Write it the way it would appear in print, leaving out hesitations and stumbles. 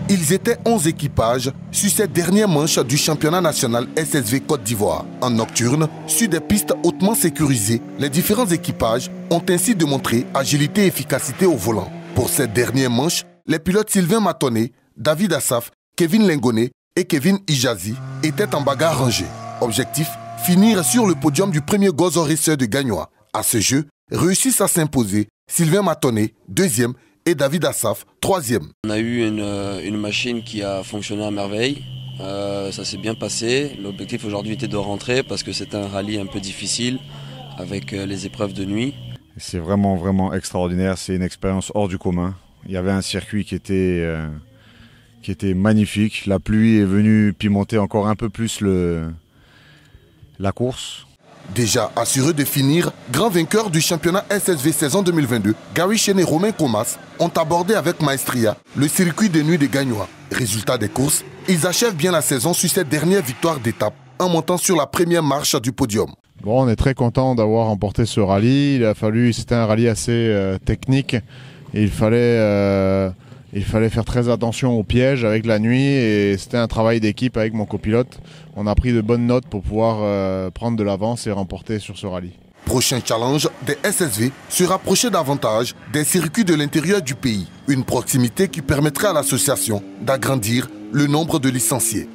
Ils étaient 11 équipages sur cette dernière manche du championnat national SSV Côte d'Ivoire. En nocturne, sur des pistes hautement sécurisées, les différents équipages ont ainsi démontré agilité et efficacité au volant. Pour cette dernière manche, les pilotes Sylvain Matonnet, David Assaf, Kevin Lengoné et Kevin Ijazi étaient en bagarre rangée. Objectif, finir sur le podium du premier Gozo Racer de Gagnoa. À ce jeu, réussissent à s'imposer Sylvain Matonnet, deuxième, et David Assaf, troisième. On a eu une machine qui a fonctionné à merveille. Ça s'est bien passé. L'objectif aujourd'hui était de rentrer parce que c'était un rallye un peu difficile avec les épreuves de nuit. C'est vraiment extraordinaire. C'est une expérience hors du commun. Il y avait un circuit qui était magnifique. La pluie est venue pimenter encore un peu plus la course. Déjà assurés de finir grand vainqueur du championnat SSV saison 2022, Gary Chen et Romain Comas ont abordé avec maestria le circuit de nuit de Gagnoa. Résultat des courses, ils achèvent bien la saison sur cette dernière victoire d'étape en montant sur la première marche du podium. Bon, on est très content d'avoir remporté ce rallye. C'était un rallye assez technique et il fallait faire très attention aux pièges avec la nuit et c'était un travail d'équipe avec mon copilote. On a pris de bonnes notes pour pouvoir prendre de l'avance et remporter sur ce rallye. Prochain challenge des SSV, se rapprocher davantage des circuits de l'intérieur du pays. Une proximité qui permettrait à l'association d'agrandir le nombre de licenciés.